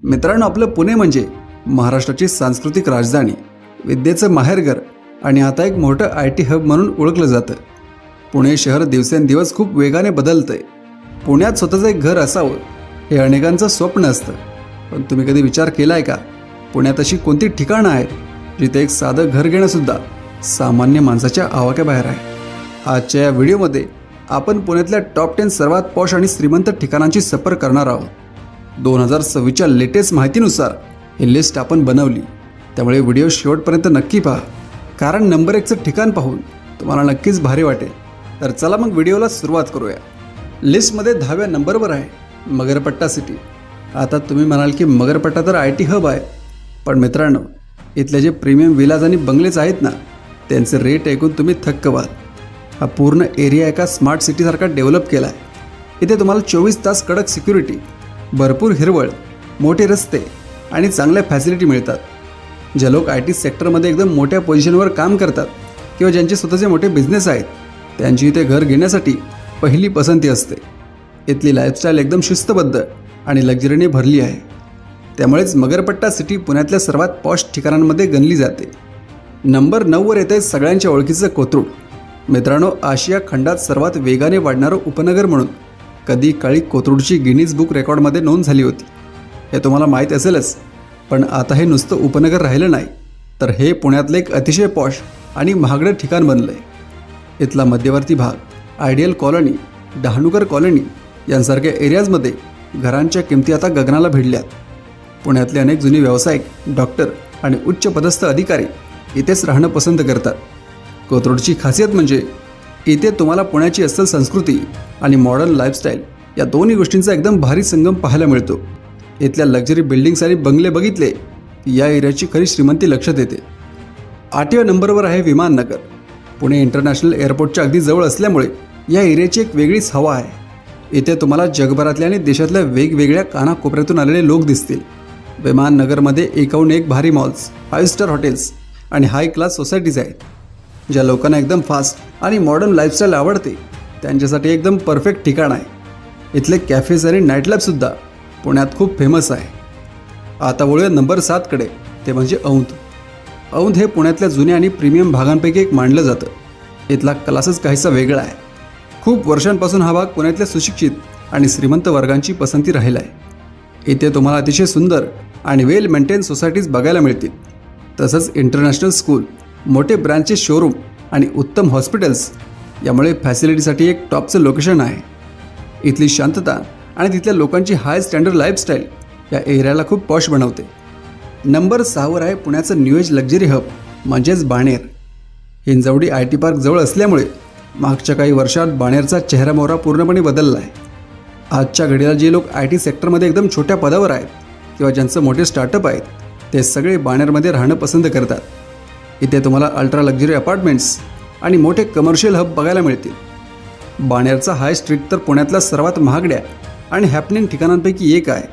मित्रांनो, आपलं पुणे म्हणजे महाराष्ट्राची सांस्कृतिक राजधानी, विद्येचं माहेरघर आणि आता एक मोठं IT हब म्हणून ओळखलं जातं. पुणे शहर दिवसेंदिवस खूप वेगाने बदलतंय. पुण्यात स्वतःचं एक घर असावं हे अनेकांचं स्वप्न असतं. पण तुम्ही कधी विचार केलाय का, पुण्यात अशी कोणती ठिकाणं आहेत जिथे एक साधं घर घेणंसुद्धा सामान्य माणसाच्या आवाक्याबाहेर आहे? आजच्या या व्हिडिओमध्ये आपण पुण्यातल्या टॉप 10 सर्वात पॉश आणि श्रीमंत ठिकाणांची सफर करणार आहोत. 2026च्या लेटेस्ट माहितीनुसार ही लिस्ट आपण बनवली, त्यामुळे व्हिडिओ शेवटपर्यंत नक्की पहा, कारण नंबर 1चं ठिकाण पाहून तुम्हाला नक्कीच भारी वाटेल. तर चला मग व्हिडिओला सुरुवात करूया. लिस्टमध्ये 10व्या नंबरवर आहे मगरपट्टा सिटी. आता तुम्ही म्हणाल की मगरपट्टा तर IT हब आहे, पण मित्रांनो, इथले जे प्रीमियम विलाज आणि बंगलेच आहेत ना, त्यांचे रेट ऐकून तुम्ही थक्क व्हाल. हा पूर्ण एरिया एका स्मार्ट सिटीसारखा डेव्हलप केला आहे. इथे तुम्हाला 24 तास कडक सिक्युरिटी, भरपूर हिरवळ, मोठे रस्ते आणि चांगल्या फॅसिलिटी मिळतात. जे लोक IT सेक्टरमध्ये एकदम मोठ्या पोझिशनवर काम करतात किंवा ज्यांचे स्वतःचे मोठे बिझनेस आहेत, त्यांची इथे घर घेण्यासाठी पहिली पसंती असते. इथली लाईफस्टाईल एकदम शिस्तबद्ध आणि लक्झरीने भरली आहे. त्यामुळेच मगरपट्टा सिटी पुण्यातल्या सर्वात पॉश ठिकाणांमध्ये गणली जाते. नंबर 9वर येते सगळ्यांच्या ओळखीचं कोथरूड. मित्रांनो, आशिया खंडात सर्वात वेगाने वाढणारं उपनगर म्हणून कधी काळी कोथरूडची गिनीज बुक रेकॉर्डमध्ये नोंद झाली होती. हे तुम्हाला माहीत असेलच, पण आता हे नुसतं उपनगर राहिलं नाही, तर हे पुण्यातलं एक अतिशय पॉश आणि महागडं ठिकाण बनलं आहे. इथला मध्यवर्ती भाग, आयडियल कॉलनी, डहाणूकर कॉलनी यांसारख्या एरियाजमध्ये घरांच्या किमती आता गगनाला भिडल्यात. पुण्यातले अनेक जुनी व्यावसायिक, डॉक्टर आणि उच्च पदस्थ अधिकारी इथेच राहणं पसंत करतात. कोथरूडची खासियत म्हणजे इथे तुम्हाला पुण्याची अस्सल संस्कृती आणि मॉडर्न लाईफस्टाईल या दोन्ही गोष्टींचा एकदम भारी संगम पाहायला मिळतो. इथल्या लक्झरी बिल्डिंग्स आणि बंगले बघितले की या एरियाची खरी श्रीमंती लक्षात येते. 8व्या नंबरवर आहे विमाननगर. पुणे इंटरनॅशनल एअरपोर्टच्या अगदी जवळ असल्यामुळे या एरियाची एक वेगळीच हवा आहे. इथे तुम्हाला जगभरातल्या आणि देशातल्या वेगवेगळ्या कानाकोपऱ्यातून आलेले लोक दिसतील. विमाननगरमध्ये एकाहून एक भारी मॉल्स, 5 स्टार हॉटेल्स आणि हाय क्लास सोसायटीज आहेत. ज्या लोकांना एकदम फास्ट आणि मॉडर्न लाईफस्टाईल आवडते त्यांच्यासाठी एकदम परफेक्ट ठिकाण आहे. इथले कॅफेज आणि नाईट क्लबसुद्धा पुण्यात खूप फेमस आहे. आता वळूया नंबर 7कडे, ते म्हणजे औंध. औंध हे पुण्यातल्या जुन्या आणि प्रीमियम भागांपैकी एक मानलं जातं. इथला क्लासच काहीसा वेगळा आहे. खूप वर्षांपासून हा भाग पुण्यातल्या सुशिक्षित आणि श्रीमंत वर्गांची पसंती राहिला आहे. इथे तुम्हाला अतिशय सुंदर आणि वेल मेंटेन सोसायटीज बघायला मिळतील. तसंच इंटरनॅशनल स्कूल, मोठे ब्रँचचे शोरूम आणि उत्तम हॉस्पिटल्स, यामुळे फॅसिलिटीसाठी एक टॉपचं लोकेशन आहे. इथली शांतता आणि तिथल्या लोकांची हाय स्टँडर्ड लाईफस्टाईल या एरियाला खूप पॉश बनवते. नंबर 6वर आहे पुण्याचं न्यू एज लक्झरी हब म्हणजेच बाणेर. हिंजवडी IT पार्क जवळ असल्यामुळे मागच्या काही वर्षात बाणेरचा चेहरामोहरा पूर्णपणे बदलला आहे. आजच्या घडीला जे लोक IT सेक्टरमध्ये एकदम छोट्या पदावर आहेत किंवा ज्यांचं मोठे स्टार्टअप आहेत, ते सगळे बाणेरमध्ये राहणं पसंत करतात. इथे तुम्हाला अल्ट्रा लक्झरी अपार्टमेंट्स आणि मोठे कमर्शियल हब बघायला मिळतील. बाणेरचा हाय स्ट्रीट तर पुण्यातल्या सर्वात महागड्या आणि हॅपनिंग ठिकाणांपैकी एक आहे.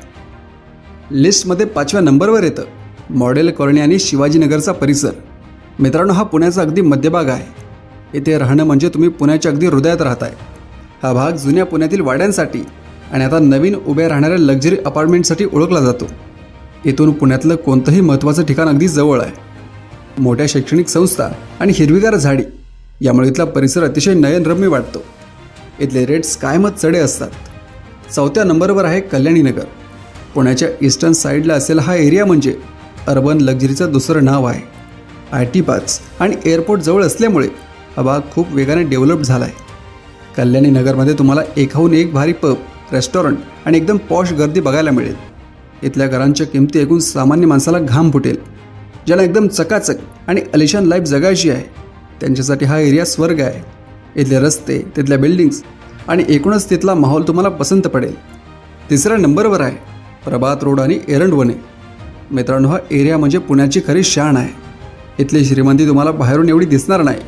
लिस्टमध्ये 5व्या नंबरवर येतं मॉडेल कॉलनी आणि शिवाजीनगरचा परिसर. मित्रांनो, हा पुण्याचा अगदी मध्यभाग आहे. इथे राहणं म्हणजे तुम्ही पुण्याच्या अगदी हृदयात राहताय. हा भाग जुन्या पुण्यातील वाड्यांसाठी आणि आता नवीन उभ्या राहणाऱ्या लक्झरी अपार्टमेंटसाठी ओळखला जातो. इथून पुण्यातलं कोणतंही महत्त्वाचं ठिकाण अगदी जवळ आहे. मोठ्या शैक्षणिक संस्था आणि हिरवीगार झाडी यामुळे इथला परिसर अतिशय नयनरम्य वाटतो. इथले रेट्स कायमच चढे असतात. 4थ्या नंबरवर आहे कल्याणीनगर. पुण्याच्या ईस्टर्न साईडला असलेला हा एरिया म्हणजे अर्बन लक्झरीचं दुसरं नाव आहे. IT पार्क्स आणि एअरपोर्ट जवळ असल्यामुळे हा भाग खूप वेगाने डेव्हलप झाला आहे. कल्याणीनगरमध्ये तुम्हाला एकाहून एक भारी पब, रेस्टॉरंट आणि एकदम पॉश गर्दी बघायला मिळेल. इथल्या घरांच्या किमती ऐकून सामान्य माणसाला घाम फुटेल. ज्याला एकदम चकाचक आणि अलिशान लाईफ जगायची आहे त्यांच्यासाठी हा एरिया स्वर्ग आहे. इथले रस्ते, तिथल्या बिल्डिंग्स आणि एकूणच तिथला माहोल तुम्हाला पसंत पडेल. 3ऱ्या नंबरवर आहे प्रभात रोड आणि एरंडवणे. मित्रांनो, हा एरिया म्हणजे पुण्याची खरी शान आहे. इथली श्रीमंती तुम्हाला बाहेरून एवढी दिसणार नाही,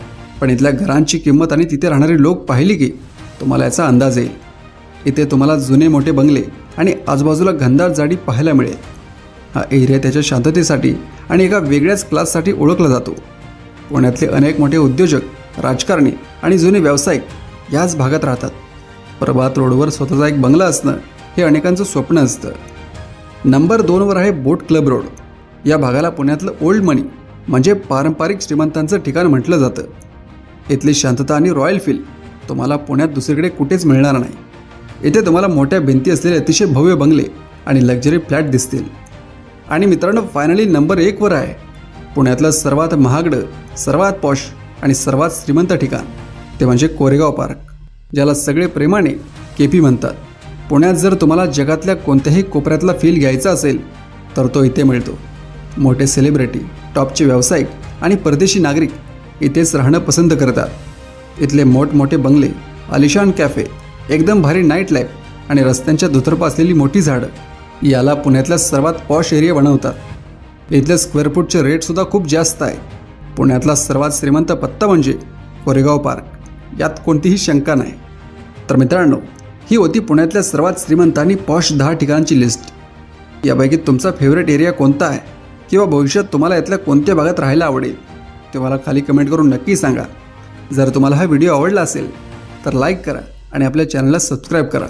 पण इथल्या घरांची किंमत आणि तिथे राहणारे लोक पाहिली की तुम्हाला याचा अंदाज येईल. इथे तुम्हाला जुने मोठे बंगले आणि आजूबाजूला घनदाट झाडी पाहायला मिळेल. हा एरिया त्याच्या शांततेसाठी आणि एका वेगळ्याच क्लाससाठी ओळखला जातो. पुण्यातले अनेक मोठे उद्योजक, राजकारणी आणि जुने व्यावसायिक याच भागात राहतात. प्रभात रोडवर स्वतःचा एक बंगला असणं हे अनेकांचं स्वप्न असतं. नंबर 2वर आहे बोट क्लब रोड. या भागाला पुण्यातलं ओल्ड मनी म्हणजे पारंपरिक श्रीमंतांचं ठिकाण म्हटलं जातं. इथली शांतता आणि रॉयल फील तुम्हाला पुण्यात दुसरीकडे कुठेच मिळणार नाही. इथे तुम्हाला मोठ्या भिंती असलेले अतिशय भव्य बंगले आणि लक्झरी फ्लॅट दिसतील. आणि मित्रांनो, फायनली नंबर 1वर आहे पुण्यातलं सर्वात महागडं, सर्वात पॉश आणि सर्वात श्रीमंत ठिकाण, ते म्हणजे कोरेगाव पार्क, ज्याला सगळे प्रेमाने केपी म्हणतात. पुण्यात जर तुम्हाला जगातल्या कोणत्याही कोपऱ्यातला फील घ्यायचा असेल तर तो इथे मिळतो. मोठे सेलिब्रिटी, टॉपचे व्यावसायिक आणि परदेशी नागरिक इथेच राहणं पसंत करतात. इथले मोठमोठे बंगले, आलिशान कॅफे, एकदम भारी नाईट लाईफ आणि रस्त्यांच्या दुतर्फा असलेली मोठी झाडं याला पुण्यातला सर्वात पॉश एरिया बनवतात. इथले स्क्वेअर फूटचे रेटसुद्धा खूप जास्त आहे. पुण्यातला सर्वात श्रीमंत पत्ता म्हणजे कोरेगाव पार्क, यात कोणतीही शंका नाही. तर मित्रांनो, ही होती पुण्यातल्या सर्वात श्रीमंत आणि पॉश 10 ठिकाणांची लिस्ट. यापैकी तुमचा फेवरेट एरिया कोणता आहे किंवा भविष्यात तुम्हाला यातल्या कोणत्या भागात राहायला आवडेल ते मला खाली कमेंट करून नक्की सांगा. जर तुम्हाला हा व्हिडिओ आवडला असेल तर लाईक करा आणि आपल्या चॅनलला सबस्क्राईब करा.